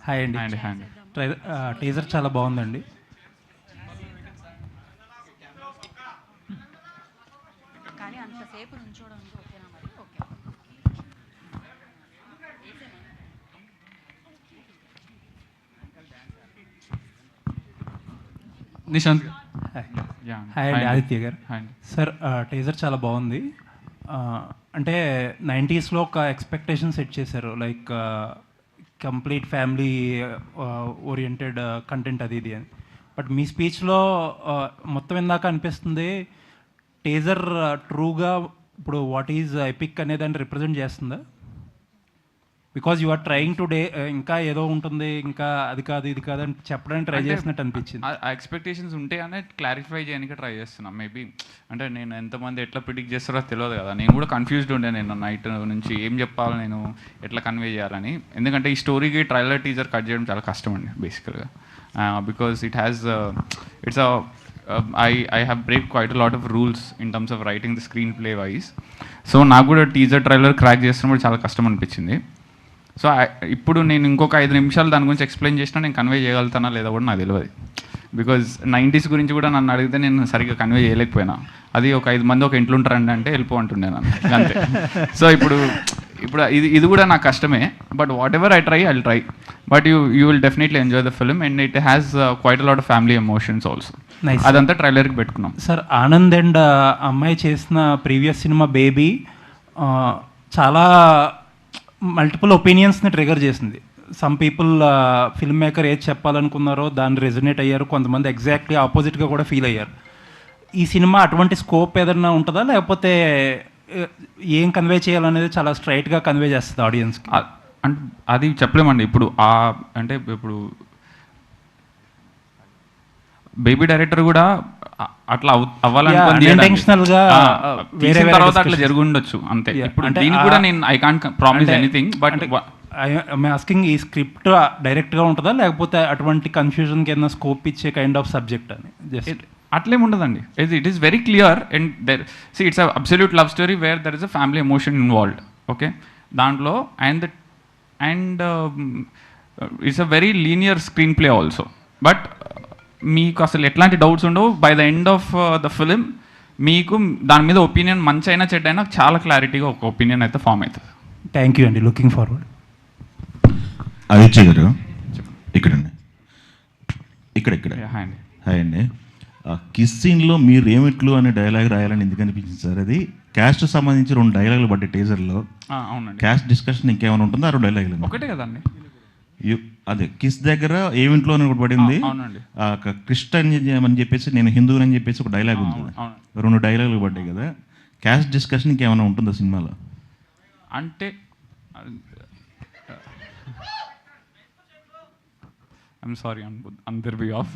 Hi అండి. Hand hand teaser చాలా బాగుందండి. కానీ అంతసేపు నుంచోవడం ఓకేనా మరి? ఓకే. నిశాంత్ హాయ్ అండి, ఆదిత్య గారు. సార్, టీజర్ చాలా బాగుంది. అంటే 90స్లో ఒక ఎక్స్పెక్టేషన్ సెట్ చేశారు, like complete family oriented content అది ఇది అని. బట్ మీ స్పీచ్లో మొత్తం ఇందాక అనిపిస్తుంది టీజర్ ట్రూగా ఇప్పుడు వాట్ ఈజ్ ఎపిక్ అనే దాన్ని రిప్రజెంట్ చేస్తుందా? Because you are trying to ఇంకా ఏదో ఉంటుంది, ఇంకా అది కాదు ఇది కాదు అని చెప్పడానికి ట్రై చేసినట్టు అనిపించింది. ఆ ఎక్స్పెక్టేషన్స్ ఉంటే అనే క్లారిఫై చేయడానికి ట్రై చేస్తున్నాను. మేబీ అంటే నేను ఎంతమంది ఎట్లా ప్రిడిక్ట్ చేస్తారో తెలియదు కదా. నేను కూడా కన్ఫ్యూజ్డ్ ఉండే, నేను నైట్ నుంచి ఏం చెప్పాలి, నేను ఎట్లా కన్వే చేయాలని. ఎందుకంటే ఈ స్టోరీకి ట్రైలర్ టీజర్ కట్ చేయడం చాలా కష్టం అండి బేసికల్గా. Because it has its I have break quite a lot of rules in terms of writing the screenplay wise. So నాకు కూడా టీజర్ ట్రైలర్ క్రాక్ చేస్తున్నప్పుడు చాలా కష్టం అనిపించింది. సో ఇప్పుడు నేను ఇంకొక 5 నిమిషాలు దాని గురించి ఎక్స్ప్లెయిన్ చేసినా నేను కన్వే చేయగలుగుతానా లేదా కూడా నాకు తెలియదు. బికాజ్ 90s గురించి కూడా నన్ను అడిగితే నేను సరిగ్గా కన్వే చేయలేకపోయినా. అది ఒక 5 మంది ఒక ఇంట్లో ఉంటారండి అంటే వెళ్ళిపోంటుండే నన్ను అంతే. సో ఇప్పుడు ఇది కూడా నాకు కష్టమే. But what ever I try. But you will definitely enjoy the film and it has quite a lot of family emotions also. అదంతా ట్రైలర్కి పెట్టుకున్నాం. సార్, ఆనంద్ అండ్ అమ్మాయి చేసిన ప్రీవియస్ సినిమా బేబీ చాలా మల్టిపుల్ ఒపీనియన్స్ని ట్రిగర్ చేసింది. సమ్ పీపుల్ ఫిల్మ్ మేకర్ ఏది చెప్పాలనుకున్నారో దాన్ని resonate అయ్యారు, కొంతమంది ఎగ్జాక్ట్లీ ఆపోజిట్గా కూడా ఫీల్ అయ్యారు. ఈ సినిమా అటువంటి స్కోప్ ఏదైనా ఉంటుందా, లేకపోతే ఏం కన్వే చేయాలనేది చాలా స్ట్రైట్గా కన్వే చేస్తుంది ఆడియన్స్కి? అంటే అది చెప్పలేమండి. ఇప్పుడు అంటే ఇప్పుడు బేబీ డైరెక్టర్ కూడా అట్లా అవ్వాలనుకుంది తర్వాత అట్లా జరిగి ఉండొచ్చు అంతే. ఇప్పుడు దీనికి కూడా నేను I can't promise anything. But asking, ఈ స్క్రిప్ట్ డైరెక్ట్గా ఉంటుందా, లేకపోతే అటువంటి కన్ఫ్యూజన్కి ఏదైనా స్కోప్ ఇచ్చే కైండ్ ఆఫ్ సబ్జెక్ట్ అని? జస్ట్ అట్లేం ఉండదండి. It is very clear and there it's a absolute love story where there is a family emotion involved. Okay, దాంట్లో and it's a very linear screenplay also. But మీకు అసలు ఎట్లాంటి doubts ఉండవు. By the end of the film మీకు దాని మీద opinion మంచి అయినా చెడ్డ అయినా చాలా క్లారిటీగా ఒక ఒపీనియన్ అయితే ఫామ్ అవుతుంది. థ్యాంక్ యూ అండి, లుకింగ్ ఫార్వర్డ్. ఆదిత్య గారు ఇక్కడండి, ఇక్కడ హాయ్ అండి. కిస్ సీన్లో మీరు ఏమిట్లు అనే డైలాగ్ రాయాలని ఎందుకు అనిపించింది సార్? అది క్యాస్ట్ సంబంధించి 2 డైలాగులు పడ్డాయి టీజర్లో. అవునండి. క్యాస్ట్ డిస్కషన్ ఇంకేమైనా ఉంటుందో? 2 డైలాగులు ఒకటే కదండి. అదే కిస్ దగ్గర ఏమింట్లో అని ఒకటి పడింది, క్రిస్టియన్ అని చెప్పేసి నేను హిందువుని అని చెప్పేసి ఒక డైలాగ్ ఉంది. 2 డైలాగులు పడ్డాయి కదా. క్యాస్ట్ డిస్కషన్ ఇంకేమైనా ఉంటుందా సినిమాలో? అంటే I'm sorry on their behalf.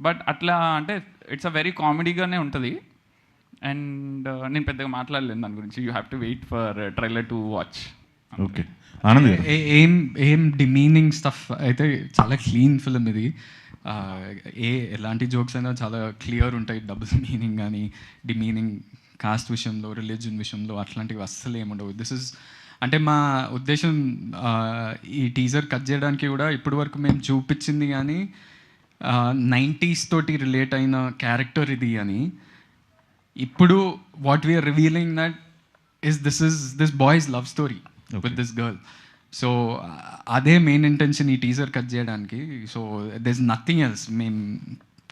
But అట్లా అంటే ఇట్స్ అ వెరీ కామెడీగానే ఉంటుంది. అండ్ నేను పెద్దగా మాట్లాడలేను దాని గురించి. You have to wait for trailer to watch. Okay, Anand గారు. ఏం డిమీనింగ్ స్టఫ్ అయితే చాలా క్లీన్ ఫిల్మ్ ఇది. ఎలాంటి జోక్స్ అయినా చాలా క్లియర్ ఉంటాయి. డబుల్ మీనింగ్ కానీ డిమీనింగ్ కాస్ట్ విషయంలో, రిలీజన్ విషయంలో అట్లాంటివి అస్సలు ఏముండవు. దిస్ ఇస్ అంటే మా ఉద్దేశం ఈ టీజర్ కట్ చేయడానికి కూడా ఇప్పటి వరకు మేము చూపించింది కానీ 90s తోటి రిలేట్ అయిన క్యారెక్టర్ ఇది అని. ఇప్పుడు what we are revealing that this boy's love story with this girl. So అదే మెయిన్ ఇంటెన్షన్ ఈ టీజర్ కట్ చేయడానికి. So there is nothing else. మేము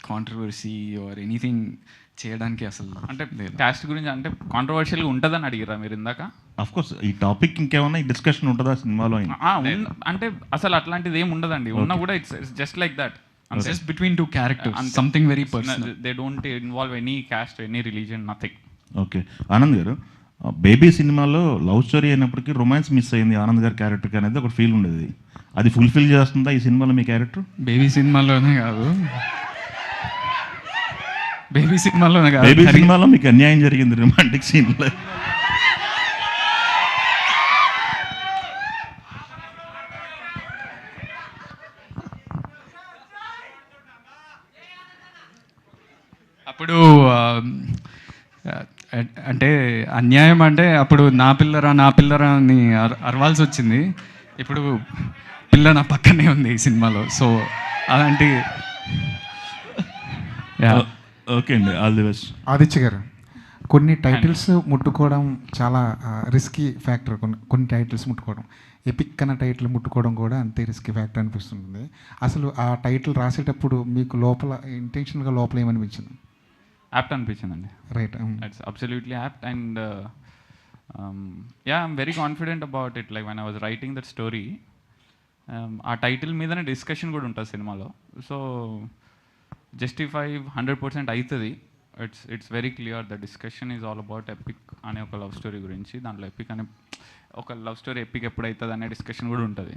కాంట్రవర్సీ ఆర్ ఎనీథింగ్ చేయడానికి అసలు అంటే క్యాస్ట్ గురించి అంటే కాంట్రవర్షియల్గా ఉంటుందని అడిగారా మీరు ఇందాక? అఫ్ కోర్స్ ఈ టాపిక్ ఇంకేమన్నా ఈ డిస్కషన్ ఉంటుందా సినిమాలో? అంటే అసలు అట్లాంటిది ఏమి ఉండదండి. ఉన్నా కూడా it's just like that. Just between 2 characters, something very personal. They don't involve any caste, any religion, nothing. Okay, Anand గారు, బేబీ సినిమాలో లవ్ స్టోరీ అయినప్పటికీ రొమాన్స్ మిస్ అయింది ఆనంద్ గారి క్యారెక్టర్కి అనేది ఒక ఫీల్ ఉండేది. అది ఫుల్ఫిల్ చేస్తుందా ఈ సినిమాలో మీ క్యారెక్టర్? బేబీ సినిమాలోనే కాదు, బేబీ సినిమాలో మీకు అన్యాయం జరిగింది రొమాంటిక్ సీన్లో. అప్పుడు అంటే అన్యాయం అంటే అప్పుడు నా పిల్లరా అని అరవాల్సి వచ్చింది. ఇప్పుడు పిల్ల నా పక్కనే ఉంది ఈ సినిమాలో. సో అలాంటి ఓకే అండి, ఆల్ ది బెస్ట్. ఆదిత్య గారు, కొన్ని టైటిల్స్ ముట్టుకోవడం చాలా రిస్కీ ఫ్యాక్టర్. కొన్ని టైటిల్స్ ముట్టుకోవడం, ఎపిక్ అన్న టైటిల్ ముట్టుకోవడం కూడా అంతే రిస్కీ ఫ్యాక్టర్ అనిపిస్తుంది. అసలు ఆ టైటిల్ రాసేటప్పుడు మీకు లోపల ఇంటెన్షన్గా లోపల ఏమనిపించింది? యాప్ట్ అనిపించిందండి. Right, it's absolutely apt. And I'm very confident about it. Like when I was writing that story, ఆ టైటిల్ మీదనే డిస్కషన్ కూడా ఉంటుంది సినిమాలో. సో జస్టిఫై 100% అవుతుంది. It's very clear. The discussion is all about epic అనే ఒక love story గురించి. దాంట్లో ఎపిక్ అనే ఒక లవ్ స్టోరీ ఎపిక్ ఎప్పుడు అవుతుంది అనే డిస్కషన్ కూడా ఉంటుంది.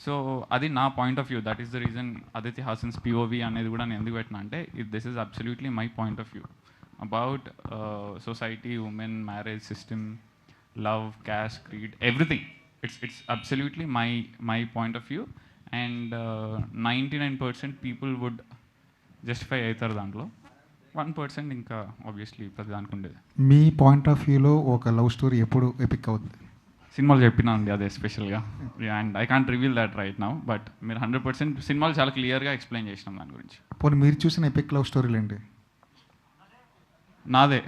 సో అది నా point of view. That is the reason Aditya Haasan's POV అనేది కూడా నేను ఎందుకు పెట్టినా అంటే this is absolutely my point of view about society, women, marriage system, love, caste, creed, everything. It's absolutely my point of view. And 99% people would justify అవుతారు దాంట్లో. 1% ఇంకా obviously ప్రతి దానికి ఉండేది. మీ పాయింట్ ఆఫ్ వ్యూలో ఒక లవ్ స్టోరీ ఎప్పుడు epic అవుతుంది? సినిమాలు చెప్పినా ఉంది అదే స్పెషల్గా. And I can't reveal that right now, but మీరు 100% సినిమాలు చాలా క్లియర్గా ఎక్స్ప్లెయిన్ చేసినాం దాని గురించి. పోనీ మీరు చూసిన ఎపిక్ లవ్ స్టోరీలు ఏంటి? నాదే.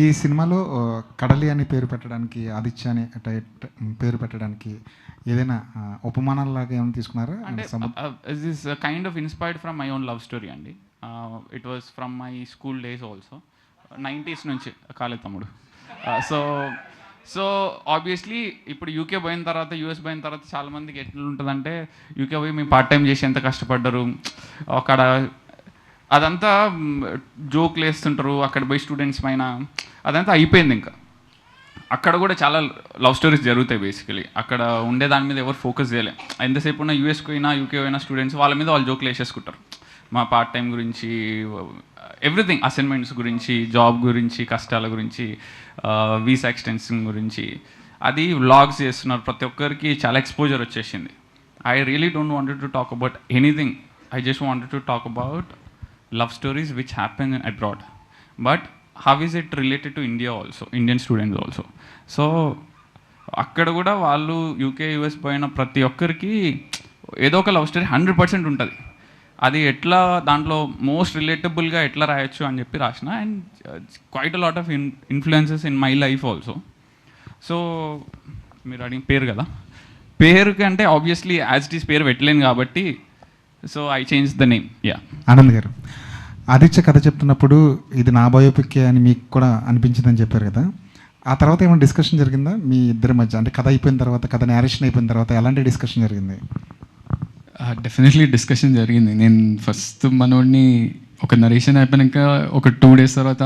ఈ సినిమాలో కడలి అని పేరు పెట్టడానికి, ఆదిత్య అని పేరు పెట్టడానికి ఏదైనా ఉపమానాలలాగా ఏమైనా తీసుకున్నారా? అంటే this kind of inspired from my own love story అండి. It was from my school days also. 90s నుంచి కాలే తమ్ముడు. సో ఆబ్వియస్లీ ఇప్పుడు యూకే పోయిన తర్వాత, యూఎస్ పోయిన తర్వాత చాలామందికి ఎట్లా ఉంటుందంటే, యూకే పోయి మేము పార్ట్ టైం చేసి ఎంత కష్టపడ్డారు, అక్కడ అదంతా జోక్లు వేస్తుంటారు, అక్కడ పోయి స్టూడెంట్స్ పైన అదంతా అయిపోయింది. ఇంకా అక్కడ కూడా చాలా లవ్ స్టోరీస్ జరుగుతాయి బేసికలీ. అక్కడ ఉండే దాని మీద ఎవరు ఫోకస్ చేయలేం. ఎంతసేపు ఉన్న యూఎస్కి అయినా యూకే అయినా స్టూడెంట్స్ వాళ్ళ మీద వాళ్ళు జోక్లు వేసేసుకుంటారు. మా పార్ట్ టైం గురించి, ఎవ్రీథింగ్, అసైన్మెంట్స్ గురించి, జాబ్ గురించి, కష్టాల గురించి, వీసా ఎక్స్టెన్షన్ గురించి, అది వ్లాగ్స్ చేస్తున్నారు. ప్రతి ఒక్కరికి చాలా ఎక్స్పోజర్ వచ్చేసింది. I really don't wanted to talk about anything. I just wanted to talk about love stories which happen in abroad, but how is it related to India also, Indian students also. So అక్కడ కూడా వాళ్ళు UK US పోయిన ప్రతి ఒక్కరికి ఏదో ఒక love story 100% ఉంటుంది. అది ఎట్లా దాంట్లో మోస్ట్ రిలేటబుల్గా ఎట్లా రాయొచ్చు అని చెప్పి రాసిన. And quite a lot of influences in my life also. So మీరు అడిగిన పేరు కదా, పేరుకి అంటే ఆబ్వియస్లీ యాజ్ ఇట్ ఈస్ పేరు పెట్టలేను కాబట్టి so I change the name. Yeah. Anand గారు, ఆదిత్య కథ చెప్తున్నప్పుడు ఇది నా బయోపిక్ అని మీకు కూడా అనిపించిందని చెప్పారు కదా, ఆ తర్వాత ఏమైనా డిస్కషన్ జరిగిందా మీ ఇద్దరి మధ్య? అంటే కథ అయిపోయిన తర్వాత, కథ నేరేషన్ అయిపోయిన తర్వాత ఎలాంటి డిస్కషన్ జరిగింది? డెఫినెట్లీ డిస్కషన్ జరిగింది. నేను ఫస్ట్ మనోడిని ఒక నరేషన్ అయిపోయాక ఒక 2 days తర్వాత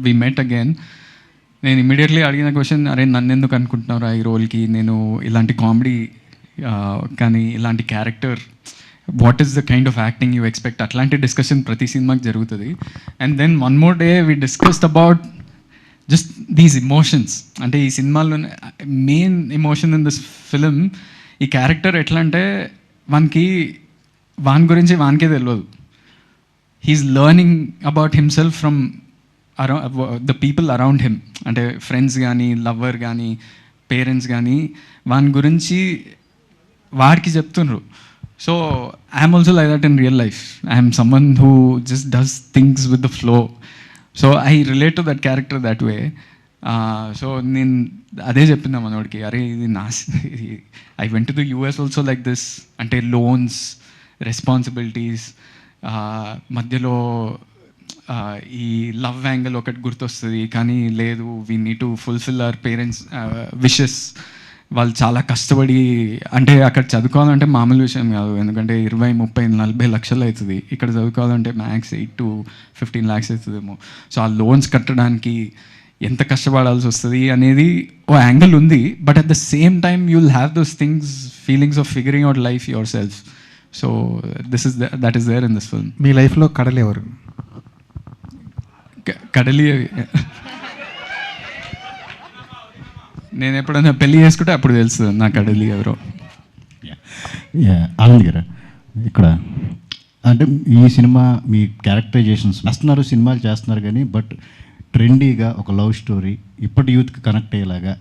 వి మెట్ అగైన్. నేను ఇమీడియట్లీ అడిగిన క్వశ్చన్, అరే నన్ను ఎందుకు అనుకుంటున్నారా ఈ రోల్కి, నేను ఇలాంటి కామెడీ కానీ ఇలాంటి character, what is the kind of acting you expect, అట్లాంటి డిస్కషన్ ప్రతి సినిమాకి జరుగుతుంది. And then one more day we discussed about just these emotions. అంటే ఈ సినిమాలో main emotion in this film, ఈ క్యారెక్టర్ ఎట్లా అంటే వాని గురించి వానికే తెలియదు. He's learning about himself from the people around him. అంటే ఫ్రెండ్స్ కానీ, లవ్వర్ కానీ, పేరెంట్స్ కానీ వాని గురించి వాడికి చెప్తున్నారు. So I'm also like that in real life. I'm someone who just does things with the flow. So I relate to that character that way. So నేను అదే చెప్పిందా మనోడికి, అరే ఇది I went to the US also like this. అంటే loans, responsibilities, మధ్యలో ఈ love angle ఒకటి గుర్తొస్తుంది, కానీ లేదు, we need to fulfil our parents wishes. వాళ్ళు చాలా కష్టపడి, అంటే అక్కడ చదువుకోవాలంటే మామూలు విషయం కాదు, ఎందుకంటే 20, 30, 40 లక్షలు అవుతుంది. ఇక్కడ చదువుకోవాలంటే మ్యాక్స్ 8 to 15 lakhs అవుతుందేమో. సో ఆ లోన్స్ కట్టడానికి ఎంత కష్టపడాల్సి వస్తుంది అనేది ఓ యాంగిల్ ఉంది. But at the same time you will have those things, feelings of figuring out life yourself. So that is there in this film. మీ లైఫ్లో కడలి ఎవరు? కడలి నేను ఎప్పుడైనా పెళ్ళి చేసుకుంటే అప్పుడు తెలుస్తుంది నా కడలి ఎవరో. ఆనంద్ గారు, ఇక్కడ అంటే ఈ సినిమా మీ క్యారెక్టరైజేషన్స్ వస్తున్నారు, సినిమాలు చేస్తున్నారు, కానీ బట్ ట్రెండీగా ఒక లవ్ స్టోరీ ఇప్పటి యూత్కి కనెక్ట్ అయ్యేలాగా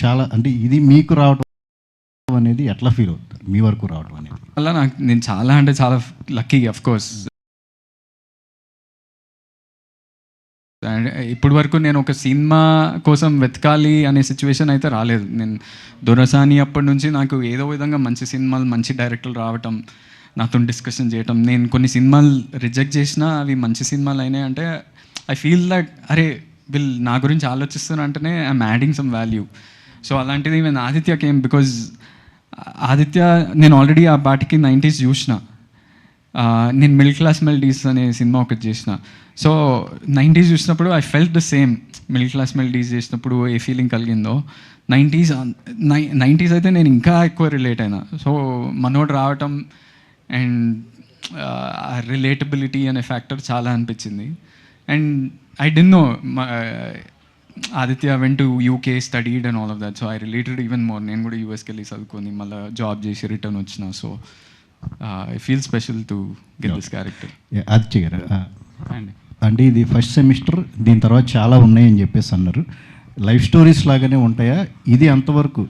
చాలా అంటే ఇది మీకు రావడం అనేది ఎట్లా ఫీల్ అవుతుంది మీ వరకు రావడం అనేది? అలా నేను చాలా అంటే చాలా లక్కీ అఫ్ కోర్స్. ఇప్పటి వరకు నేను ఒక సినిమా కోసం వెతకాలి అనే సిచ్యువేషన్ అయితే రాలేదు. నేను దొరసాని అప్పటి నుంచి నాకు ఏదో విధంగా మంచి సినిమాలు, మంచి డైరెక్టర్లు రావటం, నాతో డిస్కషన్ చేయటం. నేను కొన్ని సినిమాలు రిజెక్ట్ చేసినా అవి మంచి సినిమాలు అయినాయి అంటే ఐ ఫీల్ దట్ అరే వీళ్ళు నా గురించి ఆలోచిస్తున్నా అంటేనే I'm adding some value. So అలాంటిది నేను ఆదిత్యకి ఏం, బికాజ్ ఆదిత్య నేను ఆల్రెడీ ఆ పాటికి 90s చూసిన. నేను మిడిల్ క్లాస్ మెల్డీస్ అనే సినిమా ఒకటి చేసిన. సో 90s చూసినప్పుడు I felt the same. Middle class melodies చేసినప్పుడు ఏ ఫీలింగ్ కలిగిందో 90s అయితే నేను ఇంకా ఎక్కువ రిలేట్ అయినా. సో మనోడు రావటం అండ్ రిలేటబిలిటీ అనే ఫ్యాక్టర్ చాలా అనిపించింది. And I don't know Aditya went to UK, studied and all of that. So I related even more. నేను కూడా యూఎస్కి వెళ్ళి చదువుకొని మళ్ళీ జాబ్ చేసి రిటర్న్ వచ్చిన. So I feel special to get this character. Aditya గారు అండి, అంటే ఇది ఫస్ట్ సెమిస్టర్, దీని తర్వాత చాలా ఉన్నాయని చెప్పేసి అన్నారు. లైఫ్ స్టోరీస్ లాగానే ఉంటాయా? ఇది అంతవరకు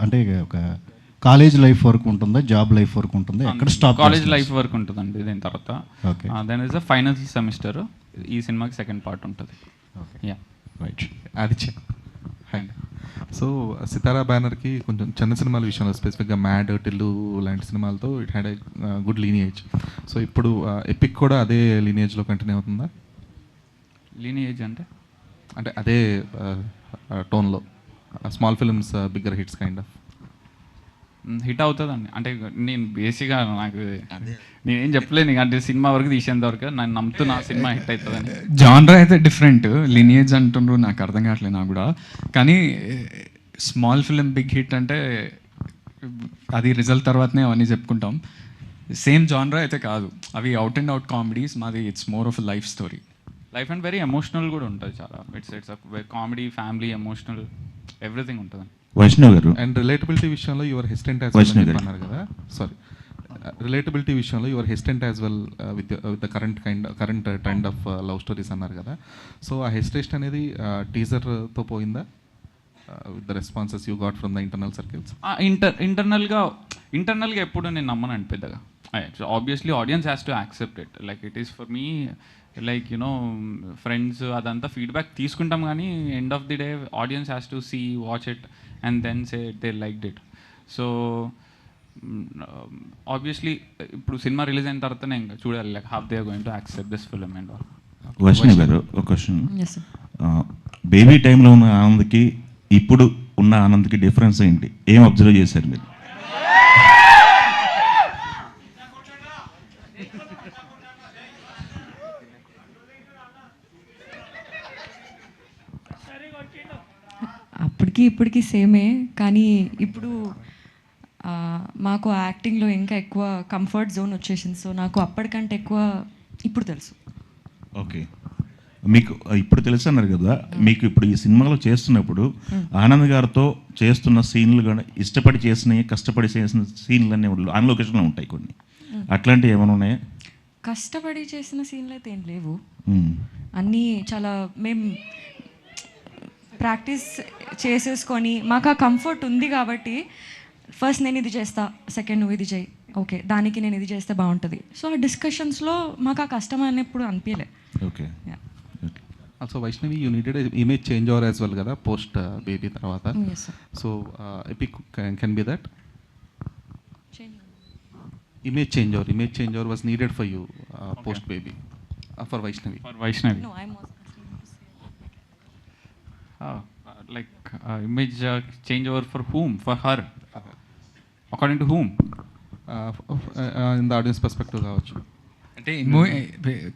అంటే ఒక కాలేజ్ లైఫ్ వరకు ఉంటుందా, జాబ్ లైఫ్ వరకు ఉంటుందా, ఎక్కడ స్టాప్? కాలేజ్ లైఫ్ వరకు ఉంటుందండి. దీని తర్వాత okay, then is the final semester. ఈ సినిమాకి సెకండ్ పార్ట్ ఉంటుంది. Ya, right. Aditya and so Sitara బ్యానర్కి కొంచెం చిన్న సినిమాల విషయంలో స్పెసిఫిక్గా మ్యాడ్, టిల్లు లాంటి సినిమాలతో it had a good lineage. So ఇప్పుడు ఎపిక్ కూడా అదే లీనియేజ్లో కంటిన్యూ అవుతుందా? లీనియేజ్ అంటే అదే టోన్లో small films bigger hits kind of hit అవుతుందండి. అంటే నేను బేసిక్గా నాకు నేనేం చెప్పలేను అంటే సినిమా వరకు తీసేంత వరకు నేను నమ్ముతున్నా సినిమా హిట్ అవుతుందని. జాన్రా అయితే డిఫరెంట్, లినియేజ్ అంటుండ్రు, నాకు అర్థం కావట్లేదు నాకు కూడా. కానీ స్మాల్ ఫిలిం బిగ్ హిట్ అంటే అది రిజల్ట్ తర్వాతనే అవన్నీ చెప్పుకుంటాం. సేమ్ జాన్రా అయితే కాదు, అవి అవుట్ అండ్ అవుట్ కామెడీస్. మాది it's more of life story. Life and very emotional కూడా ఉంటుంది చాలా. It's comedy, family, emotional, everything ఉంటుంది. వైష్ణవ్ గారు, అండ్ రిలేటబిలిటీ విషయంలో యువర్ హెసిటెంట్ యాజ్ వెల్ అన్నారు కదా. సారీ, రిలేటబిలిటీ విషయంలో your hesitant as well with the current trend of love stories అన్నారు కదా. సో ఆ హెసిటేషన్ అనేది టీజర్తో పోయిందా with the responses you got from the internal circles? ఇంటర్నల్గా ఎప్పుడు నేను నమ్మనండి పెద్దగా. Obviously audience has to accept it. Like it is for me like friends అదంతా ఫీడ్బ్యాక్ తీసుకుంటాం, కానీ end of the day audience has to see, watch it and then say they liked it. So obviously ఇప్పుడు సినిమా release అయిన తర్వాత నేను చూడాలి like how they are going to accept this film and all. Vaishnav గారు ఒక క్వశ్చన్. బేబీ టైంలో ఉన్న ఆనంద్కి ఇప్పుడు ఉన్న ఆనంద్కి డిఫరెన్స్ ఏంటి? ఏం అబ్జర్వ్ చేశారు మీరు? ఇప్పటికీ సేమే, కానీ ఇప్పుడు మాకు యాక్టింగ్లో ఇంకా ఎక్కువ కంఫర్ట్ జోన్ వచ్చేసింది. సో నాకు అప్పటికంటే ఎక్కువ ఇప్పుడు తెలుసు. ఓకే, మీకు ఇప్పుడు తెలుసు అన్నారు కదా, మీకు ఇప్పుడు ఈ సినిమాలో చేస్తున్నప్పుడు ఆనంద్ గారితో చేస్తున్న సీన్లు కానీ ఇష్టపడి చేసినవి, కష్టపడి చేసిన సీన్లు అన్నీ ఆన్ లొకేషన్లో ఉంటాయి కొన్ని, అట్లాంటివి ఏమైనా ఉన్నాయా? కష్టపడి చేసిన సీన్లు అయితే ఏం లేవు, అన్నీ చాలా మేము ప్రాక్టీస్ చేసేసుకొని మాకు ఆ కంఫర్ట్ ఉంది కాబట్టి ఫస్ట్ నేను ఇది చేస్తా, సెకండ్ నువ్వు ఇది చేయి, ఓకే దానికి నేను ఇది చేస్తే బాగుంటుంది. సో ఆ డిస్కషన్స్లో మాకు ఆ కష్టం అనేప్పుడు అనిపించలే. Okay, also Vaishnavi you needed image change over as well కదా పోస్ట్ బేబీ తర్వాత. So Epic can be that image change over was needed for you post baby for Vaishnavi. No, I'm also like image change over for whom? For her, according to whom? In the audience perspective కావచ్చు. అంటే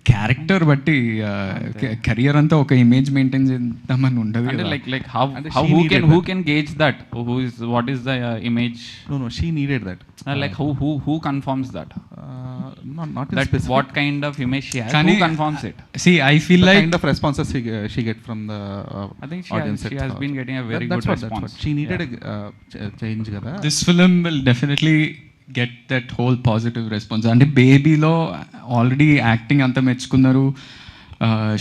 character బట్టి career అంతా ఒక image maintain చేద్దామని ఉండదు. అంటే like who can gauge that? What is the image? No, she needed that. Like who confirms that? Not that specific. what kind of image she has? Who confirms it? See, I feel the like kind of responses she get from the I think audience. She has been getting a very good response. She needed a change kada. This film will definitely get that whole positive response. అంటే బేబీలో already acting అంతా మెచ్చుకున్నారు.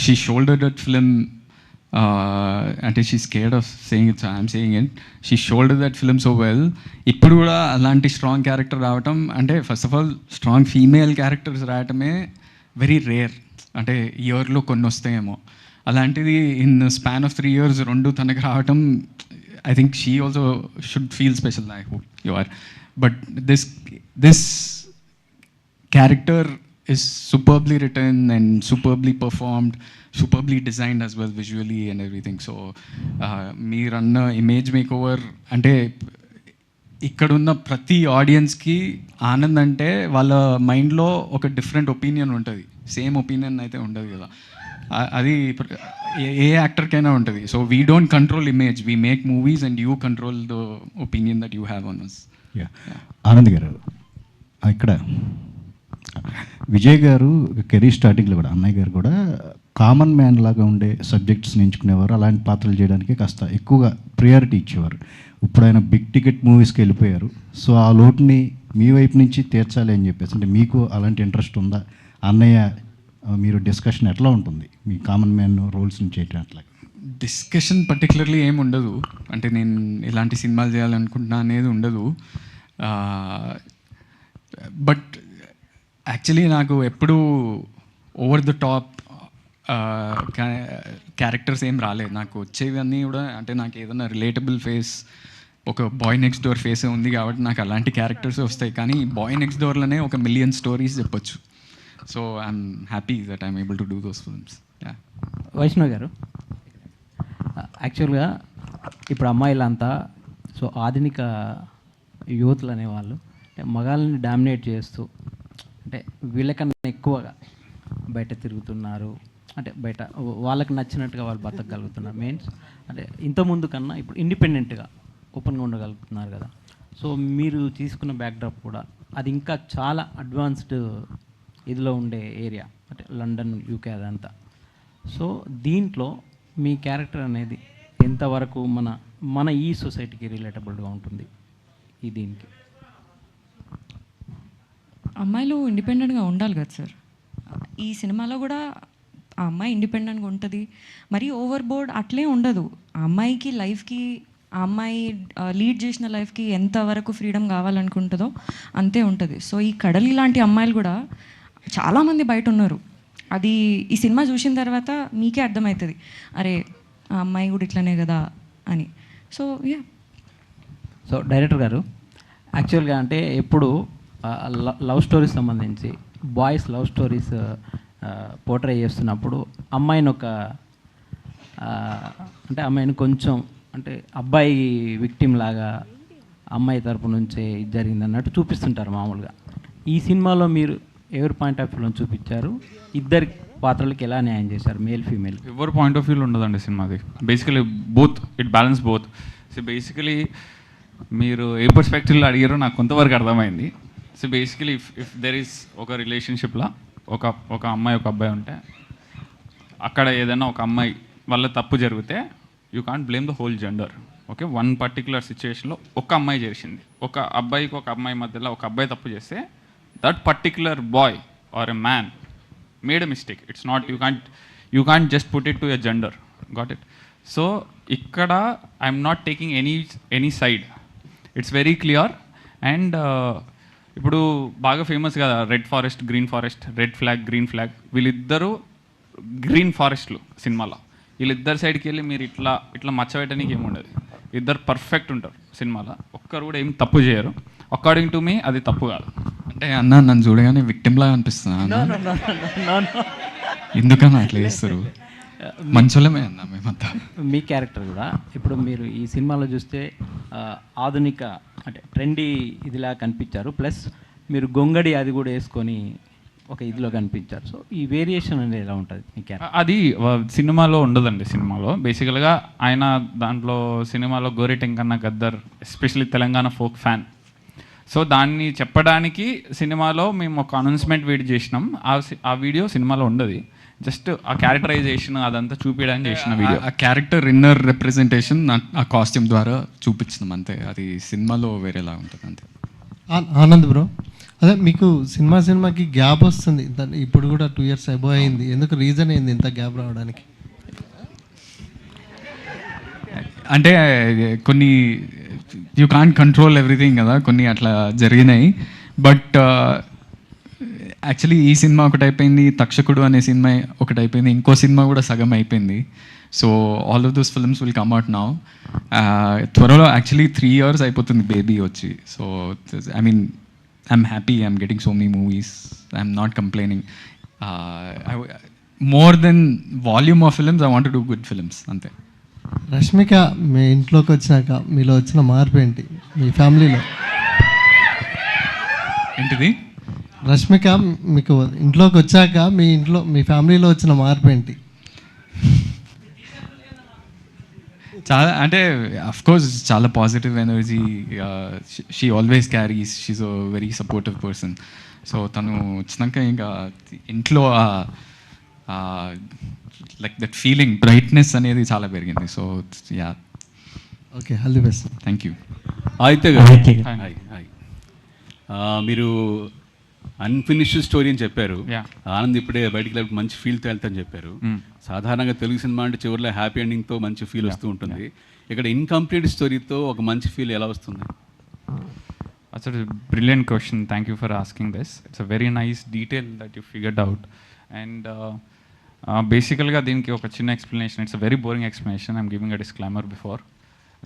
She shouldered that film అంటే she scared of saying it, I'm saying it. She shoulder that film so well. ఇప్పుడు కూడా అలాంటి strong character రావటం అంటే first of all strong female characters రావటమే వెరీ రేర్. అంటే ఇయర్లో కొన్ని వస్తాయేమో, అలాంటిది ఇన్ స్పాన్ ఆఫ్ 3 years 2 తనకు రావటం, I think she also should feel special. I hope you are. But this character is superbly written and superbly performed, superbly designed as well visually and everything. So మీరు అన్న image makeover అంటే ఇక్కడున్న ప్రతి ఆడియన్స్కి ఆనంద్ అంటే వాళ్ళ మైండ్లో ఒక డిఫరెంట్ ఒపీనియన్ ఉంటుంది, సేమ్ ఒపీనియన్ అయితే ఉండదు కదా. అది ఏ యాక్టర్కైనా ఉంటుంది. So we don't control image, we make movies and you control the opinion that you have on us. Anand గారు, ఇక్కడ విజయ్ గారు కెరీర్ స్టార్టింగ్లో కూడా అన్నయ్య గారు కూడా కామన్ మ్యాన్ లాగా ఉండే సబ్జెక్ట్స్ని ఎంచుకునేవారు, అలాంటి పాత్రలు చేయడానికి కాస్త ఎక్కువగా ప్రియారిటీ ఇచ్చేవారు. ఇప్పుడు ఆయన బిగ్ టికెట్ మూవీస్కి వెళ్ళిపోయారు. సో ఆ లోటుని మీ వైపు నుంచి తీర్చాలి అని చెప్పేసి, అంటే మీకు అలాంటి ఇంట్రెస్ట్ ఉందా అన్నయ్య? మీరు డిస్కషన్ ఎట్లా ఉంటుంది మీ కామన్ మ్యాన్ రోల్స్ని చేయటం? అట్లా డిస్కషన్ పర్టికులర్లీ ఏమి ఉండదు. అంటే నేను ఇలాంటి సినిమాలు చేయాలనుకుంటున్నా అనేది ఉండదు. బట్ యాక్చువల్లీ నాకు ఎప్పుడూ ఓవర్ ద టాప్ క్యారెక్టర్స్ ఏం రాలేదు. నాకు వచ్చేవన్నీ కూడా అంటే నాకు ఏదైనా రిలేటబుల్ ఫేస్, ఒక బాయ్ నెక్స్ట్ డోర్ ఫేస్ ఉంది కాబట్టి నాకు అలాంటి క్యారెక్టర్స్ వస్తాయి. కానీ బాయ్ నెక్స్ట్ డోర్లోనే 1 million స్టోరీస్ చెప్పొచ్చు. So I'm happy that I'm able to do those films. Vaishnav గారు, యాక్చువల్గా ఇప్పుడు అమ్మాయిలంతా సో ఆధునిక యూత్లు అనేవాళ్ళు మగాళ్ళని డామినేట్ చేస్తూ అంటే వీళ్ళకన్నా ఎక్కువగా బయట తిరుగుతున్నారు, అంటే బయట వాళ్ళకి నచ్చినట్టుగా వాళ్ళు బతకగలుగుతున్నారు. మీన్స్ అంటే ఇంతకుముందు కన్నా ఇప్పుడు ఇండిపెండెంట్గా ఓపెన్గా ఉండగలుగుతున్నారు కదా. సో మీరు తీసుకున్న బ్యాక్డ్రాప్ కూడా అది ఇంకా చాలా అడ్వాన్స్డ్ ఇదిలో ఉండే ఏరియా, అంటే లండన్, యూకే అదంతా. సో దీంట్లో మీ క్యారెక్టర్ అనేది ఎంతవరకు మన ఈ సొసైటీకి రిలేటబుల్గా ఉంటుంది ఈ దీనికి? అమ్మాయిలు ఇండిపెండెంట్గా ఉండాలి కదా సార్. ఈ సినిమాలో కూడా ఆ అమ్మాయి ఇండిపెండెంట్గా ఉంటుంది, మరీ ఓవర్ బోర్డ్ అట్లే ఉండదు. ఆ అమ్మాయికి లైఫ్కి, ఆ అమ్మాయి లీడ్ చేసిన లైఫ్కి ఎంతవరకు ఫ్రీడమ్ కావాలనుకుంటుందో అంతే ఉంటుంది. సో ఈ కడలి లాంటి అమ్మాయిలు కూడా చాలామంది బయట ఉన్నారు. అది ఈ సినిమా చూసిన తర్వాత మీకే అర్థమవుతుంది, అరే ఆ అమ్మాయి కూడా ఇట్లనే కదా అని. So yeah. సో డైరెక్టర్ గారు, యాక్చువల్గా అంటే ఎప్పుడు లవ్ స్టోరీస్ సంబంధించి బాయ్స్ లవ్ స్టోరీస్ పోర్ట్రే చేస్తున్నప్పుడు అమ్మాయిని అంటే అమ్మాయిని కొంచెం అంటే అబ్బాయి విక్టిమ్ లాగా అమ్మాయి తరపు నుంచే జరిగింది అన్నట్టు చూపిస్తుంటారు మామూలుగా. ఈ సినిమాలో మీరు ఎవరి పాయింట్ ఆఫ్ వ్యూలో చూపించారు? ఇద్దరి పాత్రలకి ఎలా న్యాయం చేశారు, మేల్ ఫీమేల్? ఎవరి పాయింట్ ఆఫ్ వ్యూలో ఉండదండి సినిమాది. Basically both, it balance both. So basically మీరు ఏ పర్స్పెక్టివ్లో అడిగారో నాకు కొంతవరకు అర్థమైంది. So basically if there is ఒక రిలేషన్షిప్లో ఒక అమ్మాయి ఒక అబ్బాయి ఉంటే అక్కడ ఏదైనా ఒక అమ్మాయి వల్ల తప్పు జరిగితే you can't blame the whole gender. Okay, one particular సిచ్యువేషన్లో ఒక అమ్మాయి చేసింది, ఒక అబ్బాయికి ఒక అమ్మాయి మధ్యలో ఒక అబ్బాయి తప్పు చేస్తే that particular boy or a man made a mistake. It's not, you can't just put it to a gender. Got it? So ఇక్కడ I'm not taking any side. It's very clear. And ఇప్పుడు బాగా famous కదా red forest, green forest, red flag, green flag. వీళ్ళిద్దరూ green ఫారెస్ట్లు సినిమాలో. వీళ్ళిద్దరు సైడ్కి వెళ్ళి మీరు ఇట్లా మచ్చబెట్టడానికి ఏముండదు. ఇద్దరు పర్ఫెక్ట్ ఉంటారు సినిమాలో, ఒక్కరు కూడా ఏం తప్పు చేయరు. అకార్డింగ్ టు మీ అది తప్పు కాదు. అంటే అన్న నన్ను చూడగానే విక్టిమ్లా అనిపిస్తుంది. ఎందుకన్నా అట్లా చేస్తారు? మంచులమే అన్న మేమంతా. మీ క్యారెక్టర్ కూడా ఇప్పుడు మీరు ఈ సినిమాలో చూస్తే ఆధునిక అంటే ట్రెండీ ఇదిలా కనిపించారు, ప్లస్ మీరు గొంగడి అది కూడా వేసుకొని ఒక ఇదిలో కనిపించారు. సో ఈ వేరియేషన్ అనేది ఎలా ఉంటుంది మీ క్యారెక్టర్? అది సినిమాలో ఉండదండి. సినిమాలో బేసికల్గా ఆయన దాంట్లో సినిమాలో Goreti Venkanna Gaddar especially Telangana folk fan. So దాన్ని చెప్పడానికి సినిమాలో మేము ఒక అనౌన్స్మెంట్ వీడియో చేసినాం. ఆ వీడియో సినిమాలో ఉండదు. జస్ట్ ఆ క్యారెక్టరైజేషన్ అదంతా చూపించడానికి చేసిన వీడియో. ఆ క్యారెక్టర్ ఇన్నర్ రిప్రజెంటేషన్ ఆ కాస్ట్యూమ్ ద్వారా చూపించినాం అంతే. అది సినిమాలో వేరేలా ఉంటుంది అంతే. ఆనంద్ బ్రో, అదే మీకు సినిమాకి గ్యాప్ వస్తుంది. ఇప్పుడు కూడా 2 years అబో అయింది. ఎందుకు రీజన్ ఏంది ఇంత గ్యాప్ రావడానికి? అంటే కొన్ని యూ కాంట్ కంట్రోల్ ఎవ్రీథింగ్ కదా, కొన్ని అట్లా జరిగినాయి. బట్ యాక్చువల్లీ ఈ సినిమా ఒకటి అయిపోయింది, తక్షకుడు అనే సినిమా ఒకటి అయిపోయింది, ఇంకో సినిమా కూడా సగం అయిపోయింది. So all of those films will come out now. త్వరలో యాక్చువల్లీ 3 years అయిపోతుంది బేబీ వచ్చి. So I mean I'm happy, I'm getting so many movies, I'm not complaining. More than volume of films I want to do good films, అంతే. రష్మిక మీ ఇంట్లోకి వచ్చినాక మీలో వచ్చిన మార్పు ఏంటి మీ ఫ్యామిలీలో? ఏంటిది? రష్మిక మీకు ఇంట్లోకి వచ్చాక మీ ఫ్యామిలీలో వచ్చిన మార్పు ఏంటి? చాలా అంటే అఫ్కోర్స్ చాలా positive energy she always carries, she's a very supportive person. So తను వచ్చినాక ఇంకా ఇంట్లో లైక్ దట్ ఫీలింగ్, బ్రైట్నెస్ అనేది చాలా పెరిగింది. So yeah, okay, all the best. Thank you. అయితే మీరు అన్ఫినిష్డ్ స్టోరీ అని చెప్పారు. ఆనంద్ ఇప్పుడే బయటికి వెళ్ళి మంచి ఫీల్తో వెళ్తాని చెప్పారు. సాధారణంగా తెలుగు సినిమా అంటే చివరిలో హ్యాపీ ఎండింగ్తో మంచి ఫీల్ వస్తూ ఉంటుంది. ఇక్కడ ఇన్కంప్లీట్ స్టోరీతో ఒక మంచి ఫీల్ ఎలా వస్తుంది? That's a brilliant question. Thank you for asking this. It's a very nice detail that you figured out. And basically దీనికి ఒక చిన్న explanation. It's a very boring explanation. I'm giving a disclaimer before.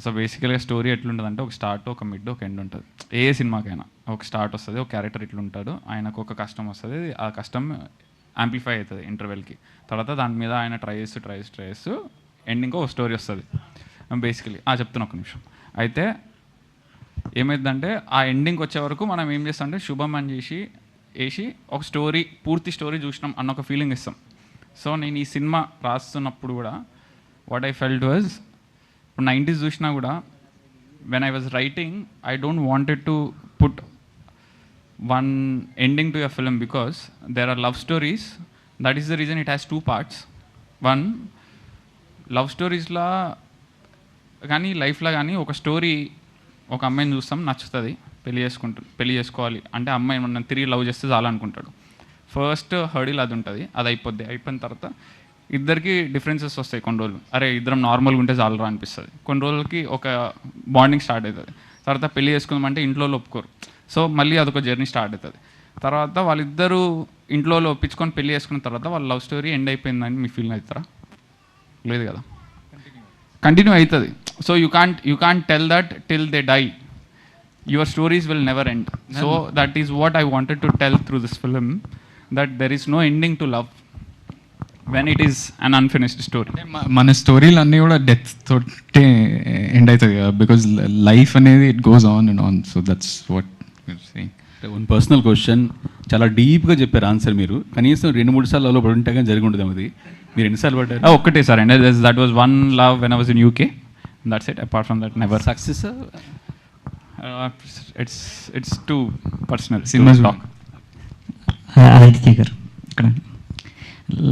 So బేసికల్గా story ఎట్లుంటుందంటే ఒక start, ఒక mid, ఒక end ఉంటుంది. ఏ సినిమాకైనా ఒక స్టార్ట్ వస్తుంది, ఒక క్యారెక్టర్ ఇట్లుంటాడు, ఆయనకు ఒక కష్టం వస్తుంది, ఆ కష్టం యాంప్లిఫై అవుతుంది ఇంటర్వెల్కి. తర్వాత దాని మీద ఆయన ట్రై చేస్తూ ఎండింగ్ ఒక స్టోరీ వస్తుంది బేసికలీ. చెప్తున్నా ఒక నిమిషం. అయితే ఏమైందంటే ఆ ఎండింగ్కి వచ్చే వరకు మనం ఏం చేస్తాం అంటే శుభం అని వేసి ఒక స్టోరీ, పూర్తి స్టోరీ చూసినాం అన్న ఒక ఫీలింగ్ ఇస్తాం. సో నేను ఈ సినిమా రాస్తున్నప్పుడు కూడా వాట్ ఐ ఫెల్ట్ వాజ్, ఇప్పుడు 90s చూసినా కూడా when I was writing I don't wanted to put one ending to a film because there are love stories. That is the reason it has 2 parts. One, love స్టోరీస్లా కానీ లైఫ్లో కానీ ఒక story, ఒక అమ్మాయిని చూస్తాం, నచ్చుతుంది, పెళ్లి చేసుకోవాలి అంటే అమ్మాయి మనం తిరిగి లవ్ చేస్తే చాలా అనుకుంటాడు. ఫస్ట్ హర్డిల్ అది ఉంటుంది, అది అయిపోయిన తర్వాత ఇద్దరికి డిఫరెన్సెస్ వస్తాయి కొన్ని రోజులు. అరే ఇద్దరం నార్మల్గా ఉంటే చాలరా అనిపిస్తుంది. కొన్ని రోజులకి ఒక బాండింగ్ స్టార్ట్ అవుతుంది. తర్వాత పెళ్లి చేసుకుందామంటే ఇంట్లో ఒప్పుకోరు. సో మళ్ళీ అదొక జర్నీ స్టార్ట్ అవుతుంది. తర్వాత వాళ్ళిద్దరూ ఇంట్లో ఒప్పించుకొని పెళ్లి చేసుకున్న తర్వాత వాళ్ళ లవ్ స్టోరీ ఎండ్ అయిపోయిందని మీ ఫీల్ అవుతారా? లేదు కదా, కంటిన్యూ అవుతుంది. So you can't tell that till they die. Your stories will never end. So that is what I wanted to tell through this film, that there is no ending to love when it is an unfinished story. మన స్టోరీలు అన్నీ కూడా death తోటే end అవుతుంది కదా, because life అనేది it goes on and on. So that's what saying. One personal question, చాలా డీప్గా చెప్పారు ఆన్సర్. మీరు కనీసం 2-3 సార్లు అలా పడి ఉంటే కానీ జరిగి ఉండదు. అది మీరు ఎన్నిసార్లు పడ్డారు? ఒక్కటే సార్ అండి. That was one love when I was in UK. That's it. Apart from that never. Success it's too personal. Cinema talk. Aditya గారు, ఇక్కడ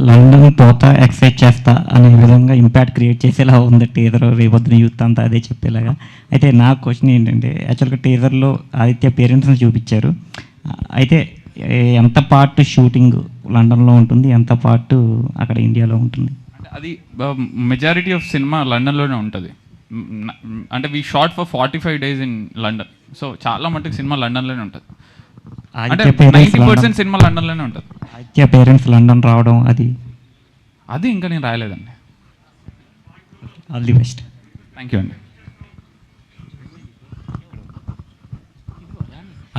లండన్ పోతా ఎక్సైట్ చేస్తా అనే విధంగా ఇంపాక్ట్ క్రియేట్ చేసేలా ఉంది టీజర్. రేపొద్దున యూత్ అంతా అదే చెప్పేలాగా. అయితే నా క్వశ్చన్ ఏంటంటే, యాక్చువల్గా టీజర్లో ఆదిత్య పేరెంట్స్ని చూపించారు. అయితే ఎంత పార్ట్ షూటింగ్ లండన్లో ఉంటుంది, ఎంత పార్ట్ అక్కడ ఇండియాలో ఉంటుంది? అది మెజారిటీ ఆఫ్ సినిమా లండన్లోనే ఉంటుంది. అంటే we short for 45 days in London. So చాలా మటుకు సినిమా లండన్లోనే ఉంటుంది. అంటే 90% సినిమా లండన్లోనే ఉంటుంది. ఆదిత్య పేరెంట్స్ లండన్ రావడం అది ఇంకా నేను రాయలేదండి. All the best. Thank you అండి.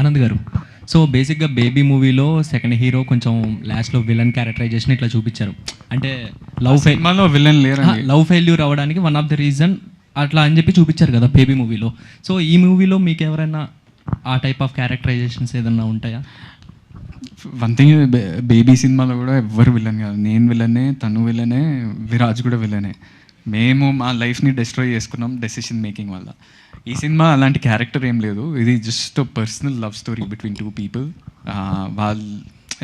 ఆనంద్ గారు, సో బేసిక్గా బేబీ మూవీలో సెకండ్ హీరో కొంచెం లాస్ట్లో విలన్ క్యారెక్టరైజేషన్ ఇట్లా చూపించారు. అంటే లవ్ ఫెయిల్యూర్ అవ్వడానికి వన్ ఆఫ్ ద రీజన్ అట్లా అని చెప్పి చూపించారు కదా బేబీ మూవీలో. సో ఈ మూవీలో మీకు ఎవరైనా ఆ టైప్ ఆఫ్ క్యారెక్టరైజేషన్స్ ఏదన్నా ఉంటాయా? వన్ థింగ్, బేబీ సినిమాలో కూడా ఎవ్వరు విలన్ కాదు. నేను విలనే, తను విలనే, విరాజ్ కూడా విలనే. మేము మా లైఫ్ని డిస్ట్రాయ్ చేసుకున్నాం డెసిషన్ మేకింగ్ వల్ల. ఈ సినిమా అలాంటి క్యారెక్టర్ ఏం లేదు. ఇది just personal love story between 2 people. వాళ్ళు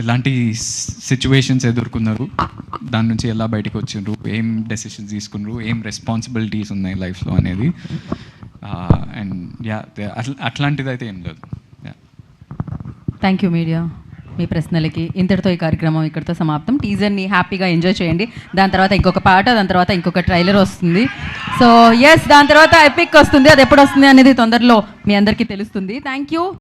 ఎలాంటి సిచ్యువేషన్స్ ఎదుర్కొన్నారు, దాని నుంచి ఎలా బయటకు వచ్చిండ్రు, ఏం డెసిషన్స్ తీసుకున్నారు, ఏం రెస్పాన్సిబిలిటీస్ ఉన్నాయి లైఫ్లో అనేది. అండ్ అట్లాంటిది అయితే ఏం లేదు. Thank you media. మీ ప్రశ్నలకి. ఇంతటితో ఈ కార్యక్రమం ఇక్కడితో సమాప్తం. టీజర్ని హ్యాపీగా ఎంజాయ్ చేయండి. దాని తర్వాత ఇంకొక పాట, దాని తర్వాత ఇంకొక ట్రైలర్ వస్తుంది. సో ఎస్, దాని తర్వాత ఎపిక్ వస్తుంది. అది ఎప్పుడు వస్తుంది అనేది తొందరలో మీ అందరికీ తెలుస్తుంది. Thank you.